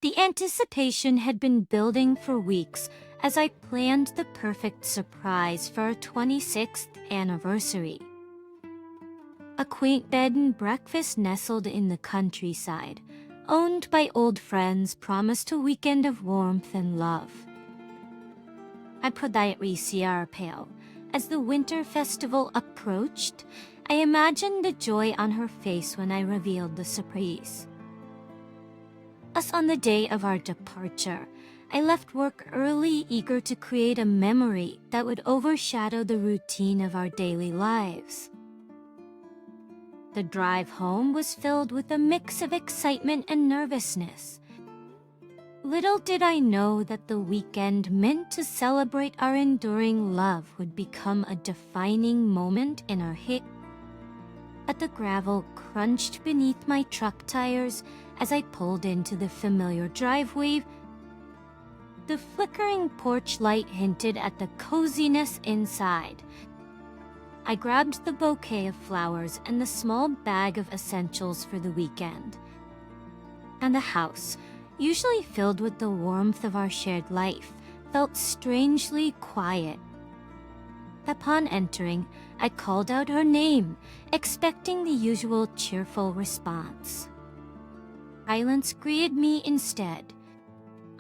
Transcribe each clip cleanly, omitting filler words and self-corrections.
The anticipation had been building for weeks as I planned the perfect surprise for our 26th anniversary. A quaint bed and breakfast nestled in the countryside, owned by old friends, promised a weekend of warmth and love. I politely see our pale. As the winter festival approached, I imagined the joy on her face when I revealed the surprise. As on the day of our departure, I left work early, eager to create a memory that would overshadow the routine of our daily lives. The drive home was filled with a mix of excitement and nervousness. Little did I know that the weekend meant to celebrate our enduring love would become a defining moment in our hit. But the gravel crunched beneath my truck tires as I pulled into the familiar driveway. The flickering porch light hinted at the coziness inside. I grabbed the bouquet of flowers and the small bag of essentials for the weekend. And the house, usually filled with the warmth of our shared life, felt strangely quiet. Upon entering, I called out her name, expecting the usual cheerful response. Silence greeted me instead.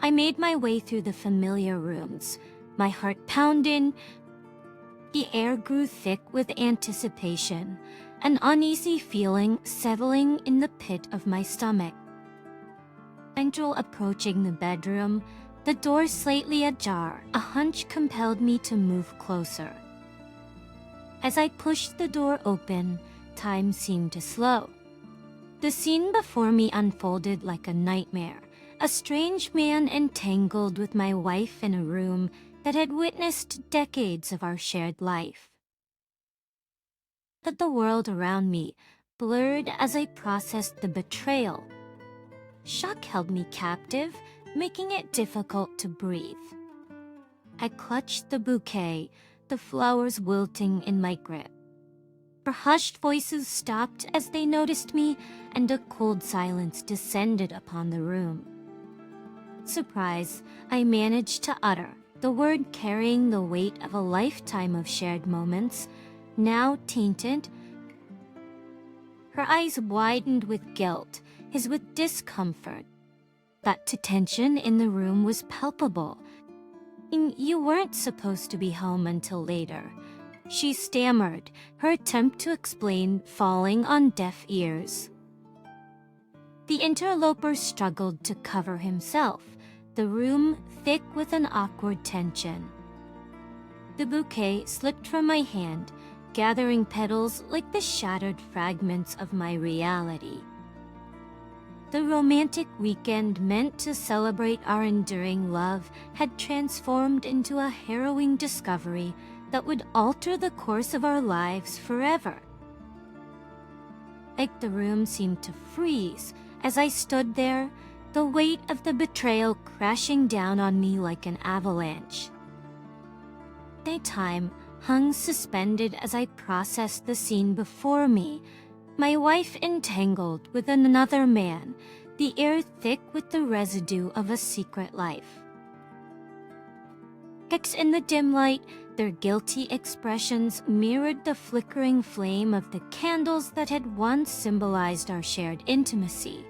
I made my way through the familiar rooms, my heart pounding. The air grew thick with anticipation, an uneasy feeling settling in the pit of my stomach. Until approaching the bedroom, the door slightly ajar, a hunch compelled me to move closer. As I pushed the door open, time seemed to slow. The scene before me unfolded like a nightmare, a strange man entangled with my wife in a room that had witnessed decades of our shared life. But the world around me blurred as I processed the betrayal. Shock held me captive, making it difficult to breathe. I clutched the bouquet, the flowers wilting in my grip. Her hushed voices stopped as they noticed me, and a cold silence descended upon the room. Surprise, I managed to utter, the word carrying the weight of a lifetime of shared moments, now tainted. Her eyes widened with guilt, his with discomfort. That tension in the room was palpable. You weren't supposed to be home until later, she stammered, her attempt to explain falling on deaf ears. The interloper struggled to cover himself, the room thick with an awkward tension. The bouquet slipped from my hand, gathering petals like the shattered fragments of my reality. The romantic weekend meant to celebrate our enduring love had transformed into a harrowing discovery that would alter the course of our lives forever. Like the room seemed to freeze as I stood there, the weight of the betrayal crashing down on me like an avalanche. Time hung suspended as I processed the scene before me, my wife entangled with another man, the air thick with the residue of a secret life. In the dim light, their guilty expressions mirrored the flickering flame of the candles that had once symbolized our shared intimacy.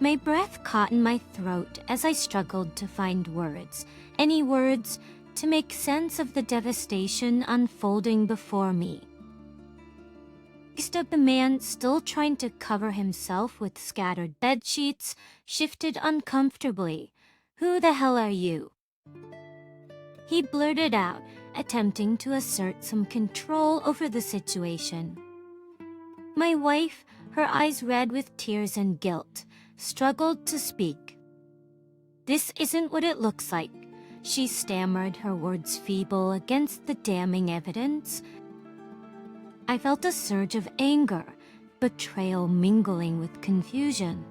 My breath caught in my throat as I struggled to find words, any words, to make sense of the devastation unfolding before me. The man, still trying to cover himself with scattered bedsheets, shifted uncomfortably. "Who the hell are you?" he blurted out, attempting to assert some control over the situation. My wife, her eyes red with tears and guilt, struggled to speak. "This isn't what it looks like," she stammered, her words feeble against the damning evidence. I felt a surge of anger, betrayal mingling with confusion.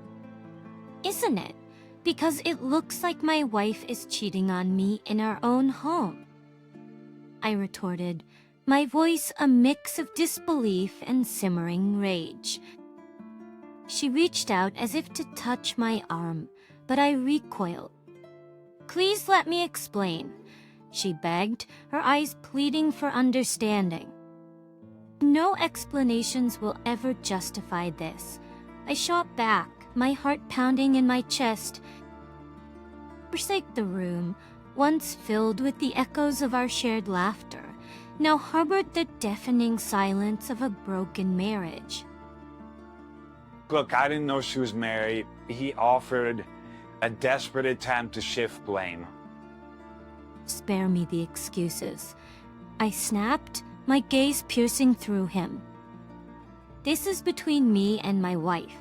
"Isn't it? Because it looks like my wife is cheating on me in our own home," I retorted, my voice a mix of disbelief and simmering rage. She reached out as if to touch my arm, but I recoiled. "Please let me explain," she begged, her eyes pleading for understanding. "No explanations will ever justify this." I shot back, my heart pounding in my chest. Forsake the room, once filled with the echoes of our shared laughter, now harbored the deafening silence of a broken marriage. Look, I didn't know she was married. He offered a desperate attempt to shift blame. "Spare me the excuses," I snapped, my gaze piercing through him. "This is between me and my wife.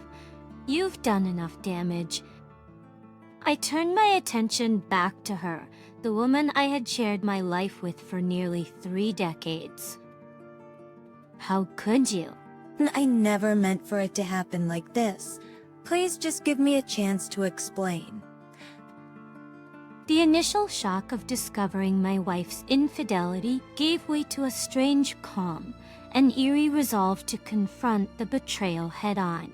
You've done enough damage." I turned my attention back to her, the woman I had shared my life with for nearly 3 decades. "How could you?" I never meant for it to happen like this. Please just give me a chance to explain. The initial shock of discovering my wife's infidelity gave way to a strange calm, an eerie resolve to confront the betrayal head-on.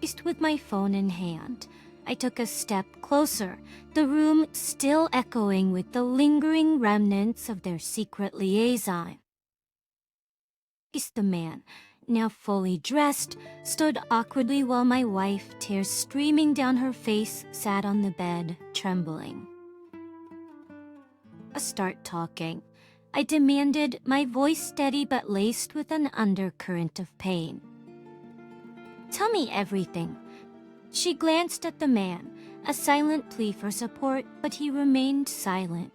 Faced with my phone in hand, I took a step closer, the room still echoing with the lingering remnants of their secret liaison. The man, now fully dressed, stood awkwardly while my wife, tears streaming down her face, sat on the bed, trembling. "Start talking," I demanded, my voice steady but laced with an undercurrent of pain. "Tell me everything." She glanced at the man, a silent plea for support, but he remained silent.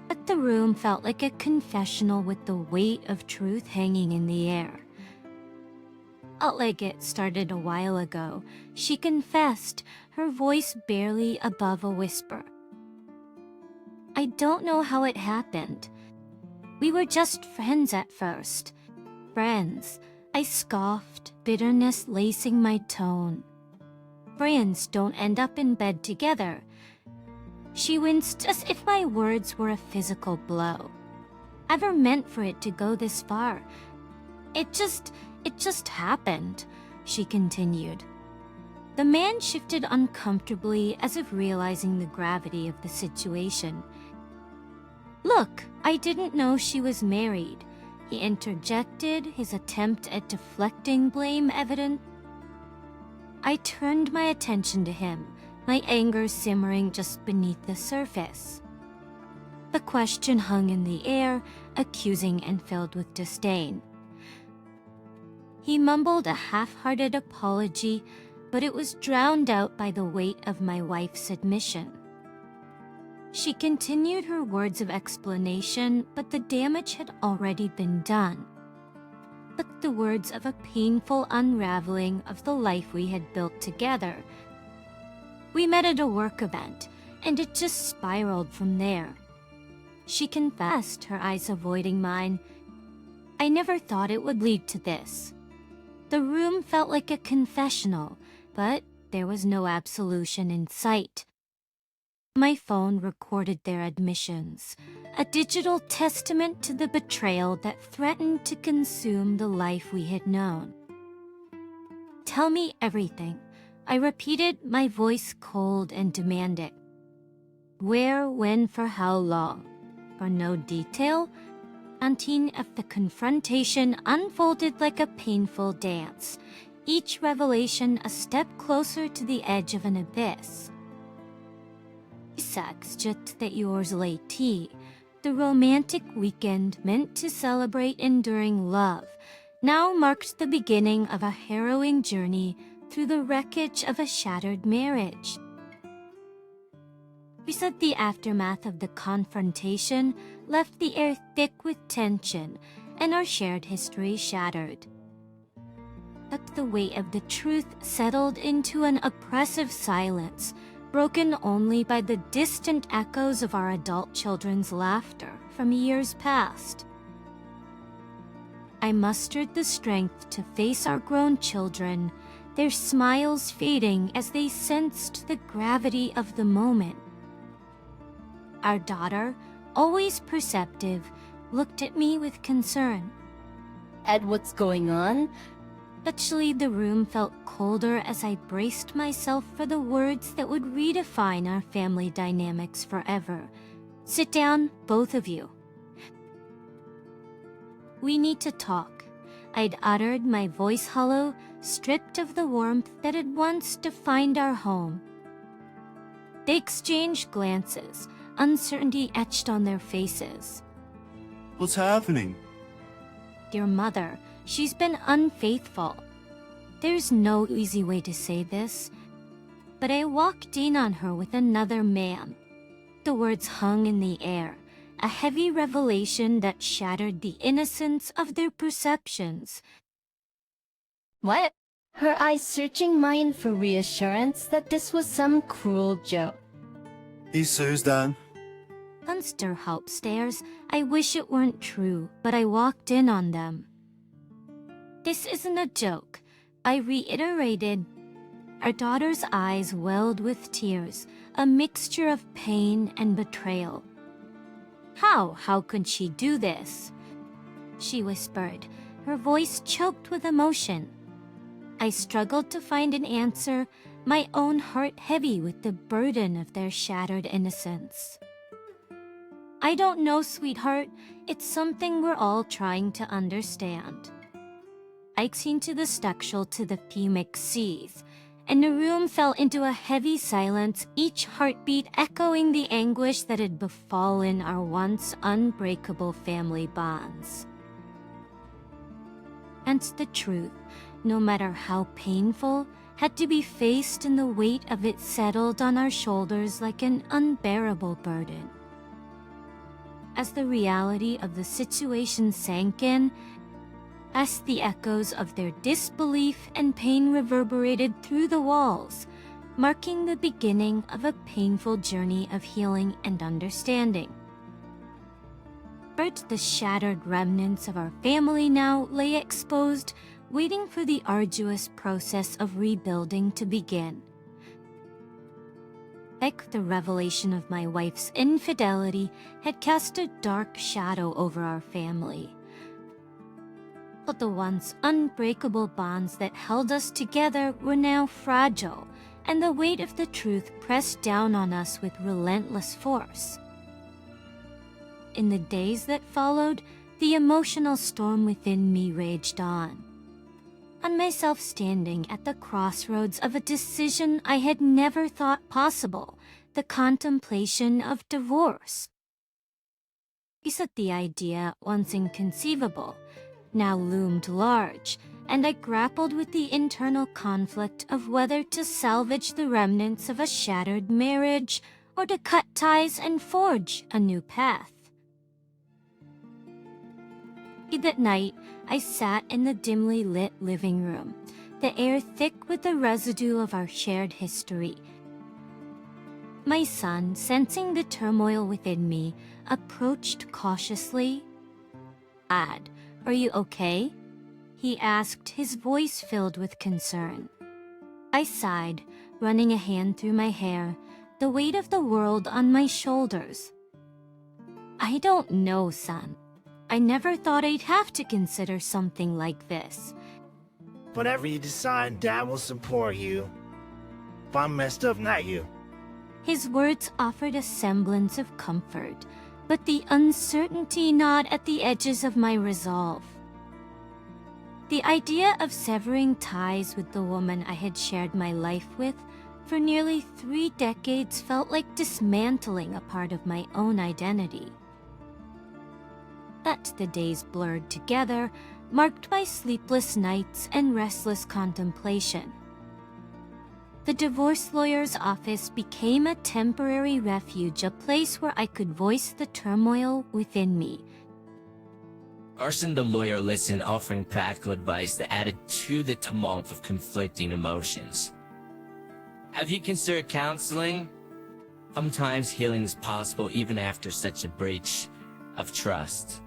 But the room felt like a confessional with the weight of truth hanging in the air. "Felt like it started a while ago," she confessed, her voice barely above a whisper. "I don't know how it happened. We were just friends at first." "Friends," I scoffed, bitterness lacing my tone. "Friends don't end up in bed together." She winced as if my words were a physical blow. "Ever meant for it to go this far. It just happened," she continued. The man shifted uncomfortably as if realizing the gravity of the situation. "Look, I didn't know she was married," he interjected, his attempt at deflecting blame evident. I turned my attention to him, my anger simmering just beneath the surface. The question hung in the air, accusing and filled with disdain. He mumbled a half-hearted apology, but it was drowned out by the weight of my wife's admission. She continued her words of explanation, but the damage had already been done. But the words of a painful unraveling of the life we had built together. We met at a work event, and it just spiraled from there. She confessed, her eyes avoiding mine. "I never thought it would lead to this." The room felt like a confessional, but there was no absolution in sight. My phone recorded their admissions, a digital testament to the betrayal that threatened to consume the life we had known. "Tell me everything," I repeated, my voice cold and demanding. "Where, when, for how long?" For no detail, until the confrontation unfolded like a painful dance, each revelation a step closer to the edge of an abyss. Sex just that yours lay tea, the romantic weekend meant to celebrate enduring love, now marked the beginning of a harrowing journey through the wreckage of a shattered marriage. We said the aftermath of the confrontation left the air thick with tension and our shared history shattered. But the weight of the truth settled into an oppressive silence, broken only by the distant echoes of our adult children's laughter from years past. I mustered the strength to face our grown children, their smiles fading as they sensed the gravity of the moment. Our daughter, always perceptive, looked at me with concern. "Ed, what's going on?" Actually, the room felt colder as I braced myself for the words that would redefine our family dynamics forever. Sit down, both of you. We need to talk. I'd uttered, my voice hollow, stripped of the warmth that had once defined our home. They exchanged glances, uncertainty etched on their faces. What's happening? Dear mother, she's been unfaithful. There's no easy way to say this, but I walked in on her with another man. The words hung in the air, a heavy revelation that shattered the innocence of their perceptions. What? Her eyes searching mine for reassurance that this was some cruel joke. He's Sue's dad. Dunster helped stares. I wish it weren't true, but I walked in on them. This isn't a joke, I reiterated. Our daughter's eyes welled with tears, a mixture of pain and betrayal. How could she do this? She whispered, her voice choked with emotion. I struggled to find an answer, my own heart heavy with the burden of their shattered innocence. I don't know, sweetheart. It's something we're all trying to understand. I clinged to the structural to the fumic seas, and the room fell into a heavy silence, each heartbeat echoing the anguish that had befallen our once unbreakable family bonds. And the truth, no matter how painful, had to be faced, and the weight of it settled on our shoulders like an unbearable burden. As the reality of the situation sank in, as the echoes of their disbelief and pain reverberated through the walls, marking the beginning of a painful journey of healing and understanding. But the shattered remnants of our family now lay exposed, waiting for the arduous process of rebuilding to begin. Like the revelation of my wife's infidelity had cast a dark shadow over our family. But the once unbreakable bonds that held us together were now fragile, and the weight of the truth pressed down on us with relentless force. In the days that followed, the emotional storm within me raged on. On myself standing at the crossroads of a decision I had never thought possible, the contemplation of divorce. Is that the idea, once inconceivable, now loomed large, and I grappled with the internal conflict of whether to salvage the remnants of a shattered marriage or to cut ties and forge a new path. That night, I sat in the dimly lit living room, the air thick with the residue of our shared history. My son, sensing the turmoil within me, approached cautiously. "Dad, are you okay?" he asked, his voice filled with concern. I sighed, running a hand through my hair, the weight of the world on my shoulders. "I don't know, son. I never thought I'd have to consider something like this." Whatever you decide, Dad will support you. If I'm messed up, not you. His words offered a semblance of comfort, but the uncertainty gnawed at the edges of my resolve. The idea of severing ties with the woman I had shared my life with for nearly 3 decades felt like dismantling a part of my own identity. But the days blurred together, marked by sleepless nights and restless contemplation. The divorce lawyer's office became a temporary refuge, a place where I could voice the turmoil within me. Arson the lawyer listened, offering practical advice that added to the tumult of conflicting emotions. "Have you considered counseling? Sometimes healing is possible even after such a breach of trust."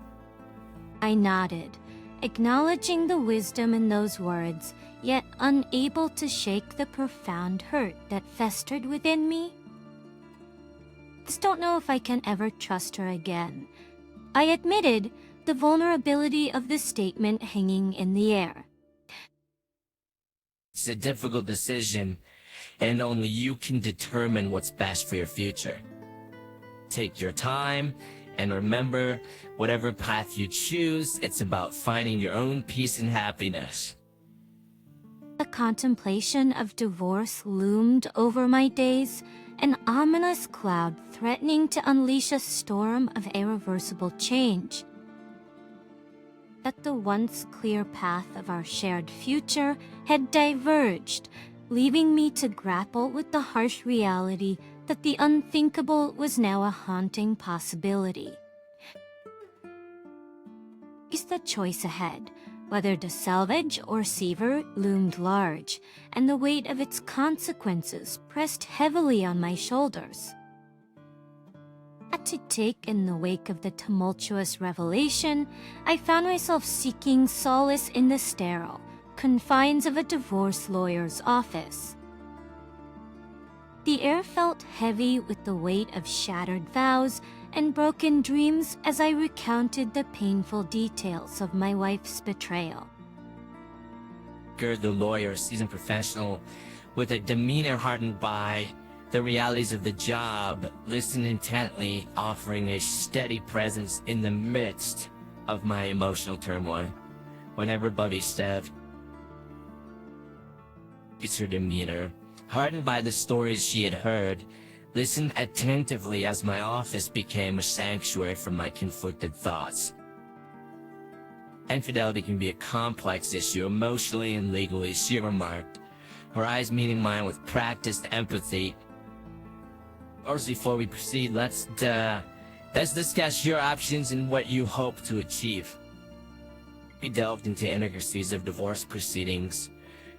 I nodded, acknowledging the wisdom in those words, yet unable to shake the profound hurt that festered within me. Just don't know if I can ever trust her again, I admitted, the vulnerability of the statement hanging in the air. It's a difficult decision, and only you can determine what's best for your future. Take your time, and remember, whatever path you choose, it's about finding your own peace and happiness. The contemplation of divorce loomed over my days, an ominous cloud threatening to unleash a storm of irreversible change. That the once clear path of our shared future had diverged, leaving me to grapple with the harsh reality that the unthinkable was now a haunting possibility. The choice ahead, whether to salvage or sever, loomed large, and the weight of its consequences pressed heavily on my shoulders. To take in the wake of the tumultuous revelation, I found myself seeking solace in the sterile confines of a divorce lawyer's office. The air felt heavy with the weight of shattered vows and broken dreams as I recounted the painful details of my wife's betrayal. The lawyer, seasoned professional, with a demeanor hardened by the realities of the job, listened intently, offering a steady presence in the midst of my emotional turmoil. Whenever Bubby said, it's her demeanor, hardened by the stories she had heard, listened attentively as my office became a sanctuary for my conflicted thoughts. Infidelity can be a complex issue, emotionally and legally, she remarked, her eyes meeting mine with practiced empathy. First, before we proceed, let's discuss your options and what you hope to achieve. We delved into intricacies of divorce proceedings,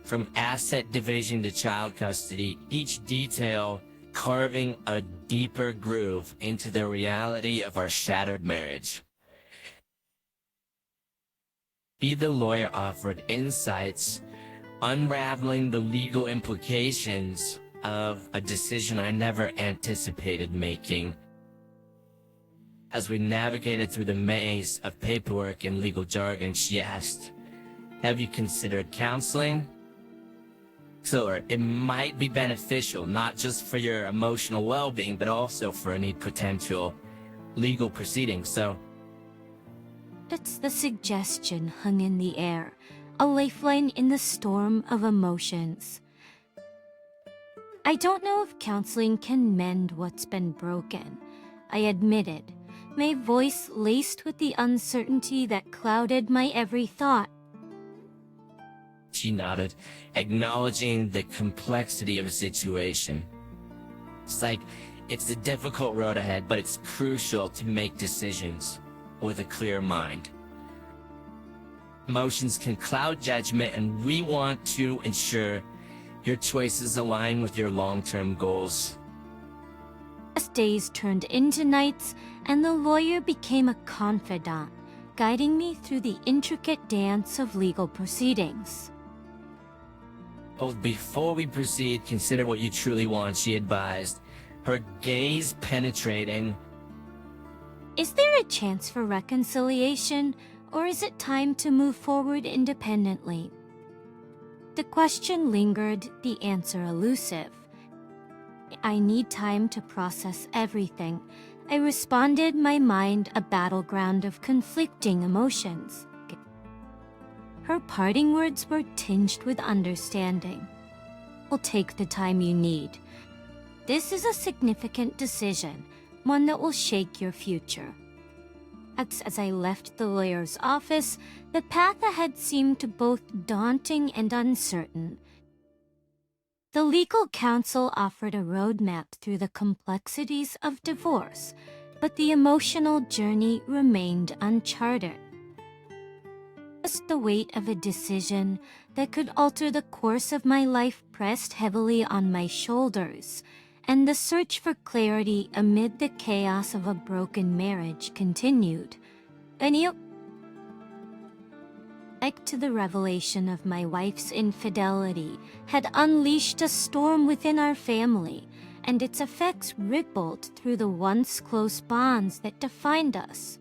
from asset division to child custody, each detail carving a deeper groove into the reality of our shattered marriage. The lawyer offered insights, unraveling the legal implications of a decision I never anticipated making. As we navigated through the maze of paperwork and legal jargon, she asked, have you considered counseling? So it might be beneficial, not just for your emotional well-being, but also for any potential legal proceedings. So That's the suggestion hung in the air, a lifeline in the storm of emotions. I don't know if counseling can mend what's been broken, I admitted, my voice laced with the uncertainty that clouded my every thought. she nodded, acknowledging the complexity of the situation. It's a difficult road ahead, but it's crucial to make decisions with a clear mind. Emotions can cloud judgment, and we want to ensure your choices align with your long-term goals. As days turned into nights, and the lawyer became a confidant, guiding me through the intricate dance of legal proceedings. Before we proceed, consider what you truly want, she advised, her gaze penetrating. Is there a chance for reconciliation, or is it time to move forward independently? The question lingered, the answer elusive. I need time to process everything, I responded, my mind a battleground of conflicting emotions. Her parting words were tinged with understanding. We'll take the time you need. This is a significant decision, one that will shake your future. As I left the lawyer's office, the path ahead seemed both daunting and uncertain. The legal counsel offered a roadmap through the complexities of divorce, but the emotional journey remained uncharted. Just the weight of a decision that could alter the course of my life pressed heavily on my shoulders, and the search for clarity amid the chaos of a broken marriage continued. To the revelation of my wife's infidelity had unleashed a storm within our family, and its effects rippled through the once close bonds that defined us.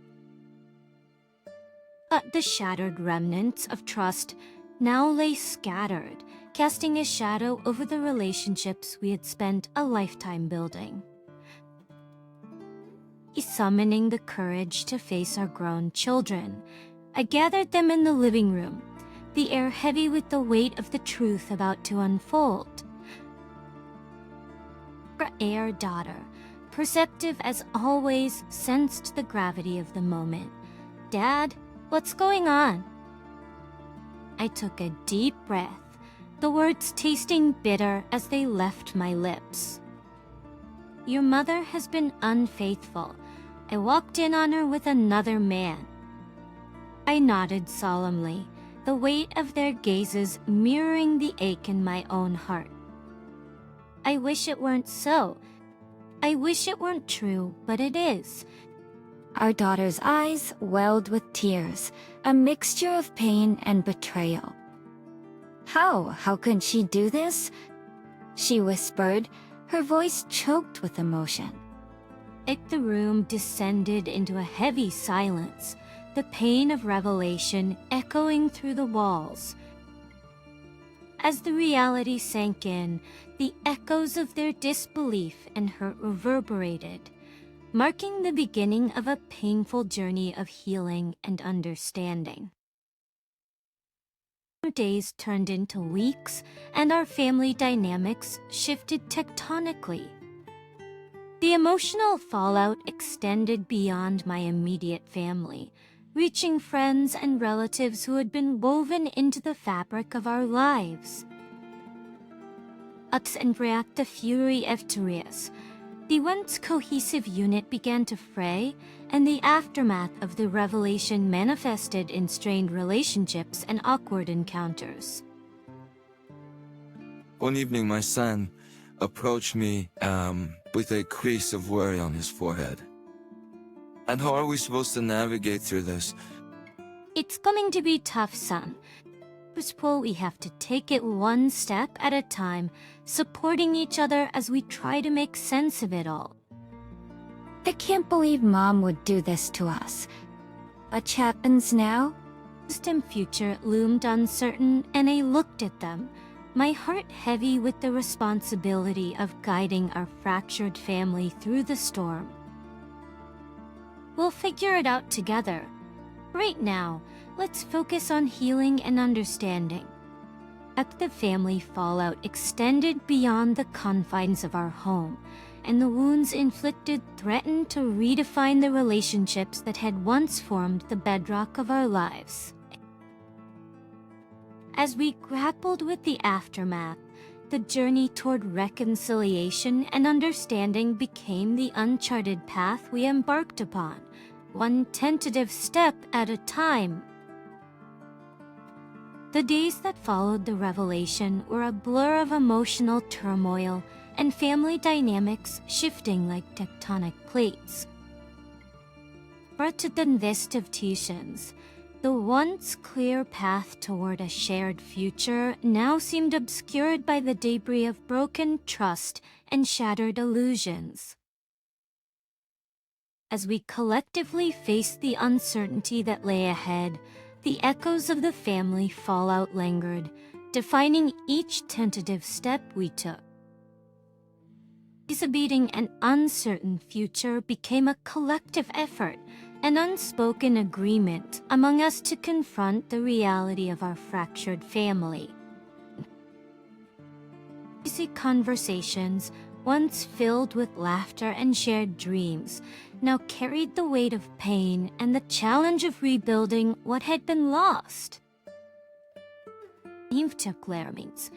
The shattered remnants of trust now lay scattered, casting a shadow over the relationships we had spent a lifetime building. Summoning the courage to face our grown children, I gathered them in the living room, the air heavy with the weight of the truth about to unfold. Our daughter, perceptive as always, sensed the gravity of the moment. "Dad, what's going on?" I took a deep breath, the words tasting bitter as they left my lips. "Your mother has been unfaithful. I walked in on her with another man." I nodded solemnly, the weight of their gazes mirroring the ache in my own heart. I wish it weren't so. I wish it weren't true, but it is. Our daughter's eyes welled with tears, a mixture of pain and betrayal. How could she do this?" she whispered, her voice choked with emotion. The room descended into a heavy silence, the pain of revelation echoing through the walls. As the reality sank in, the echoes of their disbelief and hurt reverberated, marking the beginning of a painful journey of healing and understanding. Our days turned into weeks, and our family dynamics shifted tectonically. The emotional fallout extended beyond my immediate family, reaching friends and relatives who had been woven into the fabric of our lives. Ups and react the fury of Therese. The once cohesive unit began to fray, and the aftermath of the revelation manifested in strained relationships and awkward encounters. One evening, my son approached me with a crease of worry on his forehead. And how are we supposed to navigate through this? "It's going to be tough, son. We have to take it one step at a time, supporting each other as we try to make sense of it all." "I can't believe Mom would do this to us. What happens now?" Distant future loomed uncertain, and I looked at them, my heart heavy with the responsibility of guiding our fractured family through the storm. "We'll figure it out together. Right now, let's focus on healing and understanding." The family fallout extended beyond the confines of our home, and the wounds inflicted threatened to redefine the relationships that had once formed the bedrock of our lives. As we grappled with the aftermath, the journey toward reconciliation and understanding became the uncharted path we embarked upon, one tentative step at a time. The days that followed the revelation were a blur of emotional turmoil and family dynamics shifting like tectonic plates. Rather than vestitions, the once clear path toward a shared future now seemed obscured by the debris of broken trust and shattered illusions. As we collectively faced the uncertainty that lay ahead, the echoes of the family fallout lingered, defining each tentative step we took. Anticipating an uncertain future became a collective effort, an unspoken agreement among us to confront the reality of our fractured family. Easy conversations, once filled with laughter and shared dreams, now carried the weight of pain and the challenge of rebuilding what had been lost. Eve took learnings.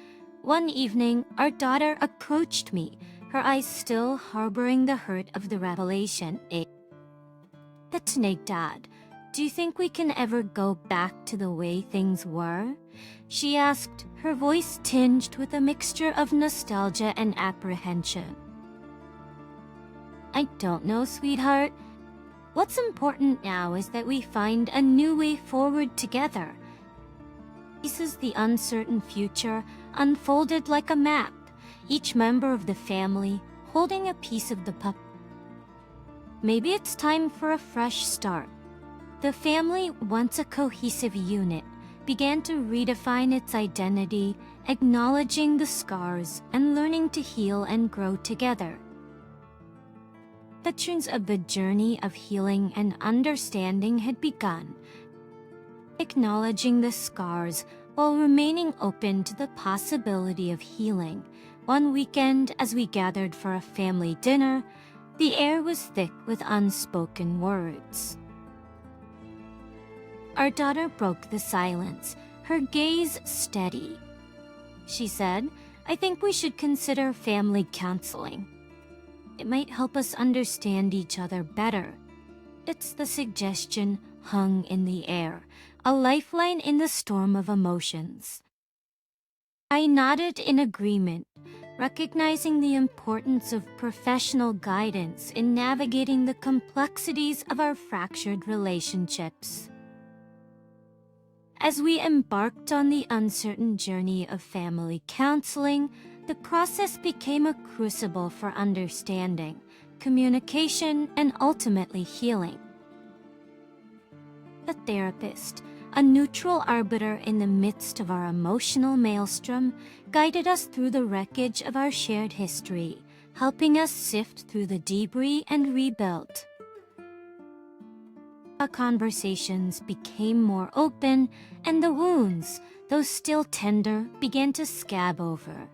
One evening, our daughter approached me, her eyes still harboring the hurt of the revelation. "That's Nate, Dad. Do you think we can ever go back to the way things were?" she asked, her voice tinged with a mixture of nostalgia and apprehension. "I don't know, sweetheart. What's important now is that we find a new way forward together." Pieces the uncertain future unfolded like a map, each member of the family holding a piece of the puzzle. Maybe it's time for a fresh start. The family, once a cohesive unit, began to redefine its identity acknowledging the scars and learning to heal and grow together. The turns of the journey of healing and understanding had begun, acknowledging the scars while remaining open to the possibility of healing. One weekend, as we gathered for a family dinner, the air was thick with unspoken words. Our daughter broke the silence, her gaze steady. She said, "I think we should consider family counseling. It might help us understand each other better." It's the suggestion hung in the air, a lifeline in the storm of emotions. I nodded in agreement, recognizing the importance of professional guidance in navigating the complexities of our fractured relationships. As we embarked on the uncertain journey of family counseling, the process became a crucible for understanding, communication, and ultimately healing. The therapist, a neutral arbiter in the midst of our emotional maelstrom, guided us through the wreckage of our shared history, helping us sift through the debris and rebuild. Our conversations became more open, and the wounds, though still tender, began to scab over.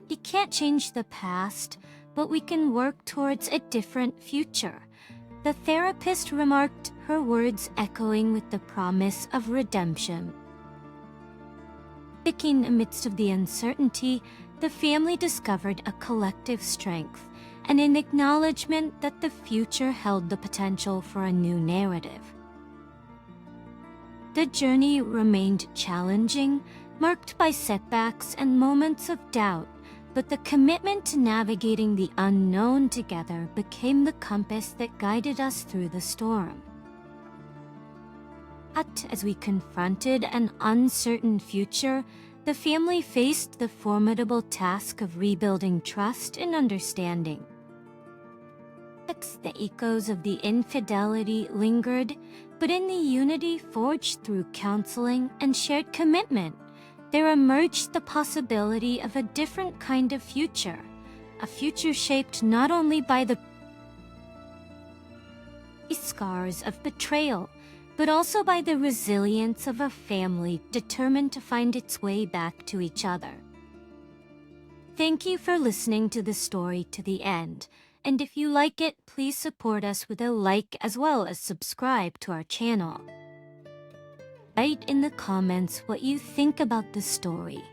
You can't change the past, but we can work towards a different future. The therapist remarked, her words echoing with the promise of redemption. Speaking amidst of the uncertainty, the family discovered a collective strength and an acknowledgement that the future held the potential for a new narrative. The journey remained challenging, marked by setbacks and moments of doubt, but the commitment to navigating the unknown together became the compass that guided us through the storm. But as we confronted an uncertain future, the family faced the formidable task of rebuilding trust and understanding. The echoes of the infidelity lingered, but in the unity forged through counseling and shared commitment, there emerged the possibility of a different kind of future, a future shaped not only by the scars of betrayal, but also by the resilience of a family determined to find its way back to each other. Thank you for listening to the story to the end, and if you like it, please support us with a like as well as subscribe to our channel. Write in the comments what you think about the story.